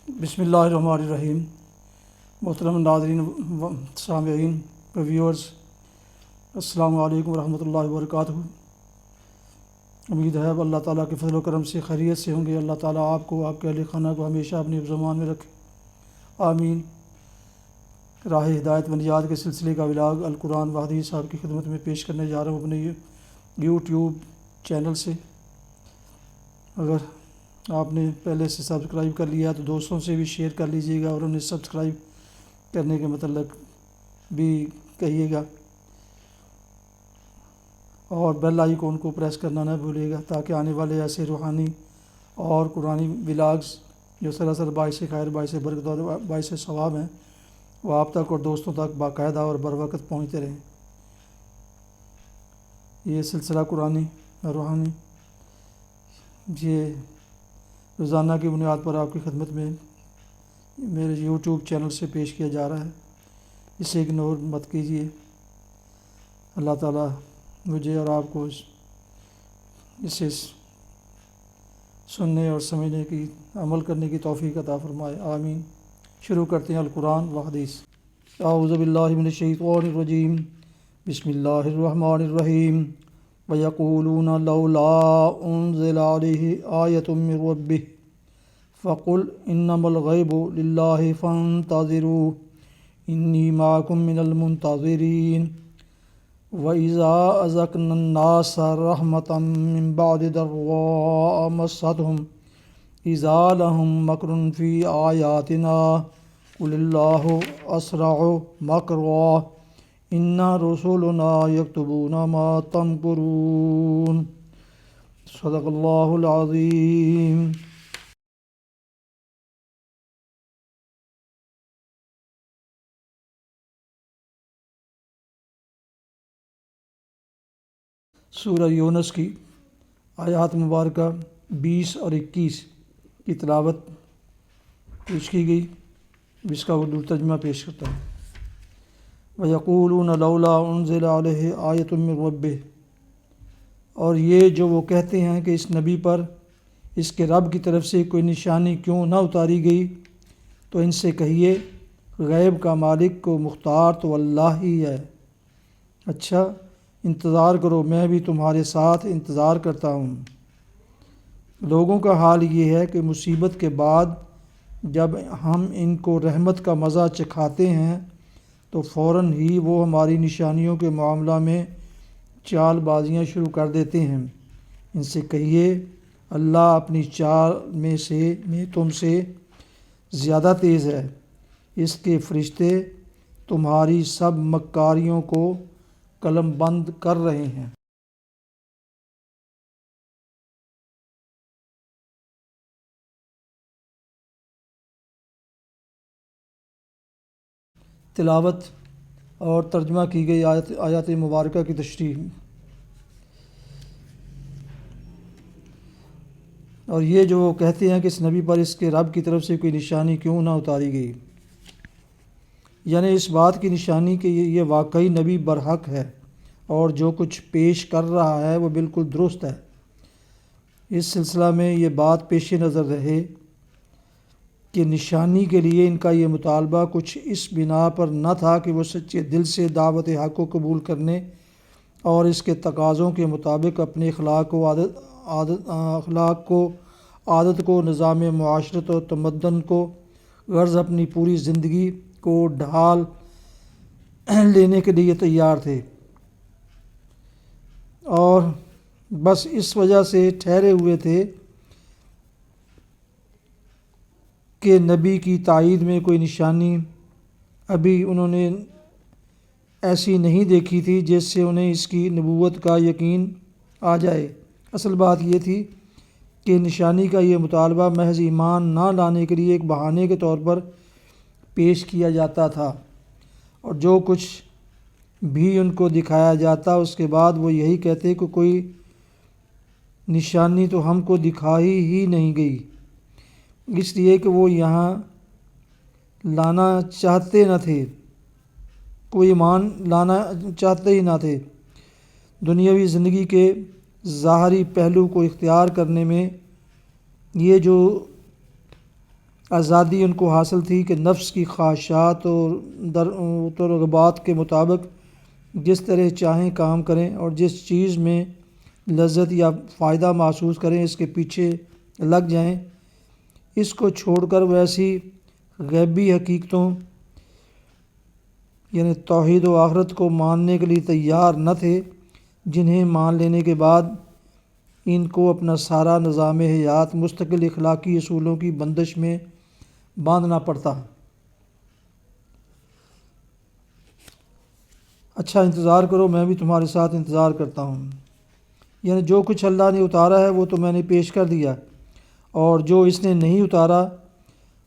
بسم اللہ الرحمن الرحیم۔ محترم ناظرین و سامعین و ویورز، السلام علیکم ورحمۃ اللہ وبرکاتہ۔ امید ہے اب اللہ تعالیٰ کے فضل و کرم سے خیریت سے ہوں گے۔ اللہ تعالیٰ آپ کو، آپ کے اہل خانہ کو ہمیشہ اپنی زمان میں رکھے، آمین۔ راہ ہدایت و نجات کے سلسلے کا ولاگ القرآن و حدیث آپ کی خدمت میں پیش کرنے جا رہا ہوں اپنے یوٹیوب چینل سے۔ اگر آپ نے پہلے سے سبسکرائب کر لیا تو دوستوں سے بھی شیئر کر لیجیے گا، اور انہیں سبسکرائب کرنے کے متعلق بھی کہیے گا، اور بیل آئیکن کو پریس کرنا نہ بھولیے گا، تاکہ آنے والے ایسے روحانی اور قرآنی ولاگز جو سراسر باعث خیر، باعث برکت اور باعث ثواب ہیں، وہ آپ تک اور دوستوں تک باقاعدہ اور بر وقت پہنچتے رہیں۔ یہ سلسلہ قرآنی اور روحانی یہ روزانہ کی بنیاد پر آپ کی خدمت میں میرے یوٹیوب چینل سے پیش کیا جا رہا ہے، اسے اگنور مت کیجیے۔ اللہ تعالیٰ مجھے اور آپ کو اسے سننے اور سمجھنے کی، عمل کرنے کی توفیق عطا فرمائے، آمین۔ شروع کرتے ہیں القرآن و حدیث۔ اعوذ باللہ من الشیطان الرجیم، بسم اللہ الرحمن الرحیم۔ وَيَقُولُونَ لَوْلَا أُنزِلَ عَلَيْهِ آيَةٌ مِّن رَّبِّهِ فَقُلْ إِنَّمَا الْغَيْبُ لِلَّهِ فَانتَظِرُوا إِنِّي مَعَكُم مِّنَ الْمُنتَظِرِينَ وَإِذَا أَذَقْنَا النَّاسَ رَحْمَةً مِّن بَعْدِ ضَرَّاءٍ مَّسَّتْهُمْ إِذَا لَهُم مَّكْرٌ فِي آيَاتِنَا قُلِ اللَّهُ أَسْرَعُ مَكْرًا إِنَّ رُسُلَنَا يَكْتُبُونَ مَا تَمْكُرُونَ۔ صدق اللہ العظیم۔ سورہ یونس کی آیات مبارکہ 20 اور 21 کی تلاوت پیش کی گئی، جس کا اردو ترجمہ پیش کرتا ہوں۔ وَيَقُولُونَ لَوْلَا أُنزِلَ عَلَيْهِ آيَةٌ مِّن رَّبِّهِ، اور یہ جو وہ کہتے ہیں کہ اس نبی پر اس کے رب کی طرف سے کوئی نشانی کیوں نہ اتاری گئی، تو ان سے کہیے غیب کا مالک کو مختار تو اللہ ہی ہے۔ اچھا انتظار کرو، میں بھی تمہارے ساتھ انتظار کرتا ہوں۔ لوگوں کا حال یہ ہے کہ مصیبت کے بعد جب ہم ان کو رحمت کا مزہ چکھاتے ہیں تو فوراً ہی وہ ہماری نشانیوں کے معاملہ میں چال بازیاں شروع کر دیتے ہیں۔ ان سے کہیے اللہ اپنی چال میں تم سے زیادہ تیز ہے، اس کے فرشتے تمہاری سب مکاریوں کو قلم بند کر رہے ہیں۔ تلاوت اور ترجمہ کی گئی آیات مبارکہ کی تشریح۔ اور یہ جو وہ کہتے ہیں کہ اس نبی پر اس کے رب کی طرف سے کوئی نشانی کیوں نہ اتاری گئی، یعنی اس بات کی نشانی کہ یہ واقعی نبی برحق ہے اور جو کچھ پیش کر رہا ہے وہ بالکل درست ہے۔ اس سلسلہ میں یہ بات پیش نظر رہے کہ نشانی کے لیے ان کا یہ مطالبہ کچھ اس بنا پر نہ تھا کہ وہ سچے دل سے دعوت حق کو قبول کرنے اور اس کے تقاضوں کے مطابق اپنے اخلاق کو، عادت کو، نظام معاشرت اور تمدن کو، غرض اپنی پوری زندگی کو ڈھال لینے کے لیے تیار تھے، اور بس اس وجہ سے ٹھہرے ہوئے تھے کہ نبی کی تائید میں کوئی نشانی ابھی انہوں نے ایسی نہیں دیکھی تھی جس سے انہیں اس کی نبوت کا یقین آ جائے۔ اصل بات یہ تھی کہ نشانی کا یہ مطالبہ محض ایمان نہ لانے کے لیے ایک بہانے کے طور پر پیش کیا جاتا تھا، اور جو کچھ بھی ان کو دکھایا جاتا اس کے بعد وہ یہی کہتے کہ کوئی نشانی تو ہم کو دکھائی ہی نہیں گئی، اس لیے کہ وہ یہاں لانا چاہتے نہ تھے، کوئی ایمان لانا چاہتے ہی نہ تھے۔ دنیاوی زندگی کے ظاہری پہلو کو اختیار کرنے میں یہ جو آزادی ان کو حاصل تھی کہ نفس کی خواہشات اور رغبات کے مطابق جس طرح چاہیں کام کریں اور جس چیز میں لذت یا فائدہ محسوس کریں اس کے پیچھے لگ جائیں۔ اس کو چھوڑ کر وہ ایسی غیبی حقیقتوں یعنی توحید و آخرت کو ماننے کے لیے تیار نہ تھے، جنہیں مان لینے کے بعد ان کو اپنا سارا نظام حیات مستقل اخلاقی اصولوں کی بندش میں باندھنا پڑتا۔ اچھا انتظار کرو، میں بھی تمہارے ساتھ انتظار کرتا ہوں۔ یعنی جو کچھ اللہ نے اتارا ہے وہ تو میں نے پیش کر دیا، اور جو اس نے نہیں اتارا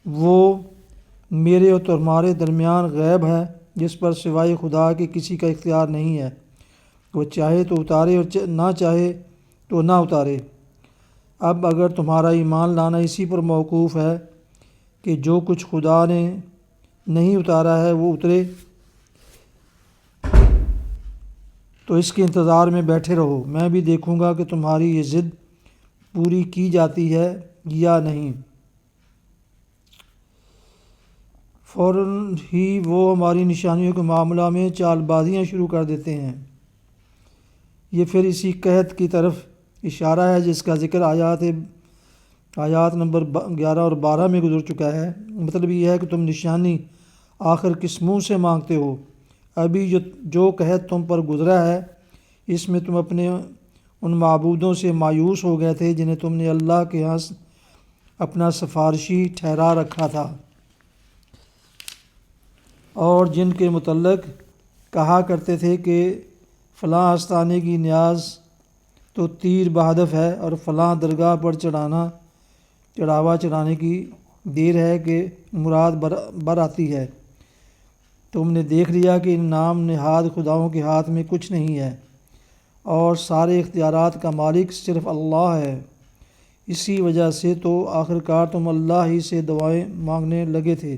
وہ میرے اور تمہارے درمیان غیب ہے، جس پر سوائے خدا کے کسی کا اختیار نہیں ہے۔ وہ چاہے تو اتارے اور نہ چاہے تو نہ اتارے۔ اب اگر تمہارا ایمان لانا اسی پر موقوف ہے کہ جو کچھ خدا نے نہیں اتارا ہے وہ اترے، تو اس کے انتظار میں بیٹھے رہو، میں بھی دیکھوں گا کہ تمہاری یہ ضد پوری کی جاتی ہے یا نہیں۔ فوراً ہی وہ ہماری نشانیوں کے معاملہ میں چال بازیاں شروع کر دیتے ہیں۔ یہ پھر اسی قحط کی طرف اشارہ ہے جس کا ذکر آیات نمبر 11 اور 12 میں گزر چکا ہے۔ مطلب یہ ہے کہ تم نشانی آخر کس منہ سے مانگتے ہو؟ ابھی جو قحط تم پر گزرا ہے اس میں تم اپنے ان معبودوں سے مایوس ہو گئے تھے جنہیں تم نے اللہ کے ہاں اپنا سفارشی ٹھہرا رکھا تھا، اور جن کے متعلق کہا کرتے تھے کہ فلاں آستانے کی نیاز تو تیر بہدف ہے اور فلاں درگاہ پر چڑھاوا چڑھانے کی دیر ہے کہ مراد بر آتی ہے۔ تم نے دیکھ لیا کہ ان نام نہاد خداؤں کے ہاتھ میں کچھ نہیں ہے، اور سارے اختیارات کا مالک صرف اللہ ہے۔ اسی وجہ سے تو آخرکار تم اللہ ہی سے دعائیں مانگنے لگے تھے۔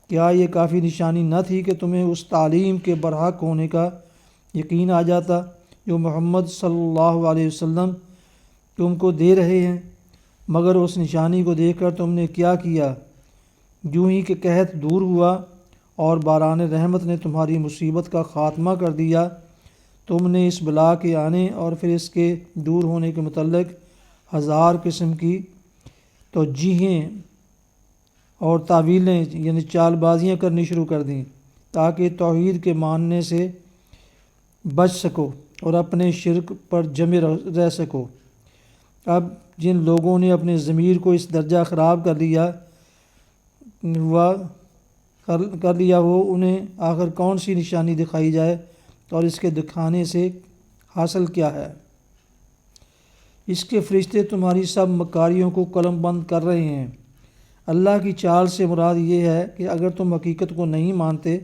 کیا یہ کافی نشانی نہ تھی کہ تمہیں اس تعلیم کے برحق ہونے کا یقین آ جاتا جو محمد صلی اللہ علیہ وسلم تم کو دے رہے ہیں؟ مگر اس نشانی کو دیکھ کر تم نے کیا کیا؟ یوں ہی کہ قحط دور ہوا اور باران رحمت نے تمہاری مصیبت کا خاتمہ کر دیا، تم نے اس بلا کے آنے اور پھر اس کے دور ہونے کے متعلق ہزار قسم کی توجیہیں اور تعویلیں یعنی چال بازیاں کرنی شروع کر دیں تاکہ توحید کے ماننے سے بچ سکو اور اپنے شرک پر جمے رہ سکو۔ اب جن لوگوں نے اپنے ضمیر کو اس درجہ خراب کر لیا وہ انہیں آخر کون سی نشانی دکھائی جائے اور اس کے دکھانے سے حاصل کیا ہے؟ اس کے فرشتے تمہاری سب مکاریوں کو قلم بند کر رہے ہیں۔ اللہ کی چال سے مراد یہ ہے کہ اگر تم حقیقت کو نہیں مانتے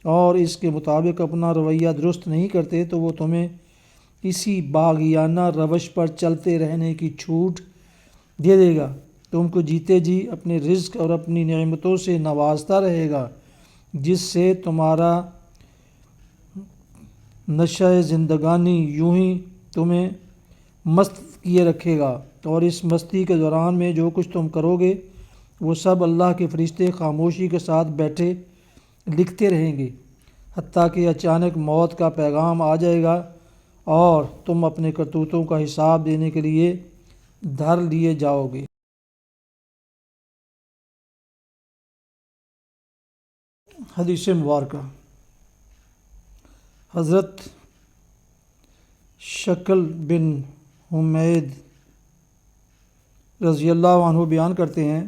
اور اس کے مطابق اپنا رویہ درست نہیں کرتے تو وہ تمہیں اسی باغیانہ روش پر چلتے رہنے کی چھوٹ دے گا، تم کو جیتے جی اپنے رزق اور اپنی نعمتوں سے نوازتا رہے گا، جس سے تمہارا نشہ زندگانی یوں ہی تمہیں مست کیے رکھے گا، اور اس مستی کے دوران میں جو کچھ تم کرو گے وہ سب اللہ کے فرشتے خاموشی کے ساتھ بیٹھے لکھتے رہیں گے، حتیٰ کہ اچانک موت کا پیغام آ جائے گا اور تم اپنے کرتوتوں کا حساب دینے کے لیے دھر لیے جاؤ گے۔ حدیث مبارکہ۔ حضرت شکل بن حمید رضی اللہ عنہ بیان کرتے ہیں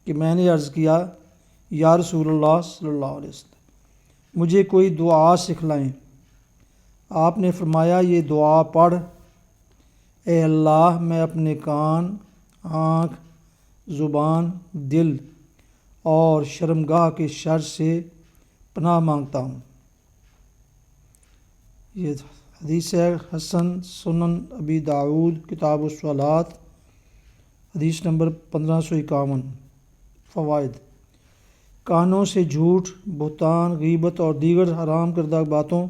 کہ میں نے عرض کیا، یا رسول اللہ صلی اللہ علیہ وسلم، مجھے کوئی دعا سکھلائیں۔ آپ نے فرمایا، یہ دعا پڑھ، اے اللہ میں اپنے کان، آنکھ، زبان، دل اور شرمگاہ کے شر سے پناہ مانگتا ہوں۔ یہ حدیث ہے حسن، سنن ابی داؤد، کتاب الصلاۃ، حدیث نمبر 1551۔ فوائد: کانوں سے جھوٹ، بہتان، غیبت اور دیگر حرام کردہ باتوں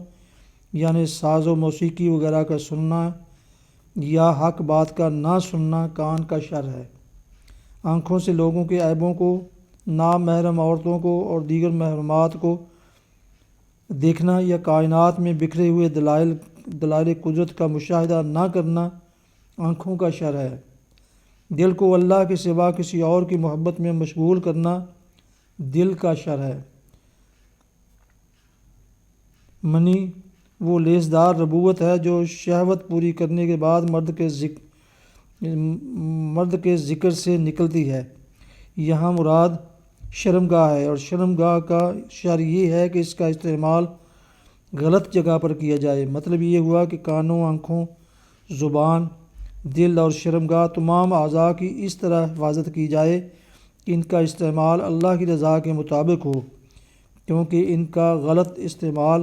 یعنی ساز و موسیقی وغیرہ کا سننا یا حق بات کا نہ سننا کان کا شر ہے۔ آنکھوں سے لوگوں کے عیبوں کو، نامحرم عورتوں کو اور دیگر محرمات کو دیکھنا یا کائنات میں بکھرے ہوئے دلائل قدرت کا مشاہدہ نہ کرنا آنکھوں کا شر ہے۔ دل کو اللہ کے سوا کسی اور کی محبت میں مشغول کرنا دل کا شر ہے۔ منی وہ لیسدار ربوت ہے جو شہوت پوری کرنے کے بعد مرد کے ذکر سے نکلتی ہے۔ یہاں مراد شرمگاہ ہے، اور شرمگاہ کا شر یہ ہے کہ اس کا استعمال غلط جگہ پر کیا جائے۔ مطلب یہ ہوا کہ کانوں، آنکھوں، زبان، دل اور شرمگاہ تمام اعضاء کی اس طرح حفاظت کی جائے کہ ان کا استعمال اللہ کی رضا کے مطابق ہو، کیونکہ ان کا غلط استعمال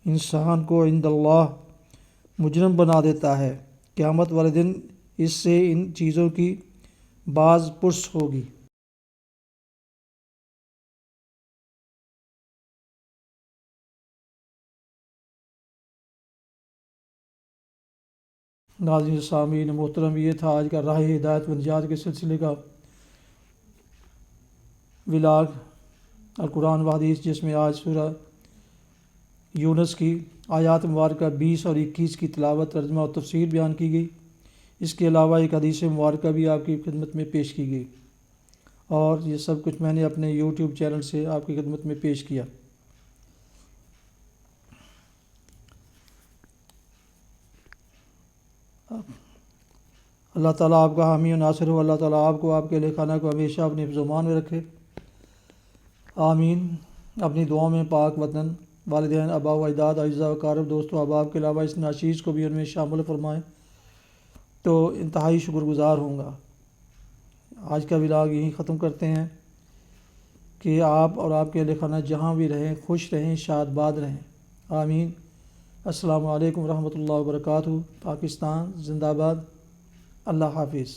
انسان کو عند اللہ مجرم بنا دیتا ہے۔ قیامت والے دن اس سے ان چیزوں کی باز پرس ہوگی۔ ناظرین سامعین محترم، یہ تھا آج کا راہ ہدایت و نجات کے سلسلے کا ولاگ القرآن و حدیث، جس میں آج سورہ یونس کی آیات مبارکہ 20 اور 21 کی تلاوت، ترجمہ اور تفسیر بیان کی گئی۔ اس کے علاوہ ایک حدیث مبارکہ بھی آپ کی خدمت میں پیش کی گئی، اور یہ سب کچھ میں نے اپنے یوٹیوب چینل سے آپ کی خدمت میں پیش کیا۔ اللہ تعالیٰ آپ کا حامی و ناصر ہو۔ اللہ تعالیٰ آپ کو، آپ کے اہل خانہ کو ہمیشہ اپنے حفظ و امان میں رکھے، آمین۔ اپنی دعاؤں میں پاک وطن، والدین، آباء و اجداد، اعزاء و اقارب، دوست و احباب کے علاوہ اس ناشیز کو بھی ان میں شامل فرمائیں تو انتہائی شکر گزار ہوں گا۔ آج کا ولاگ یہیں ختم کرتے ہیں کہ آپ اور آپ کے اہل خانہ جہاں بھی رہیں خوش رہیں، شاد باد رہیں، آمین۔ السلام علیکم ورحمۃ اللہ وبرکاتہ۔ پاکستان زندہ باد۔ اللہ حافظ۔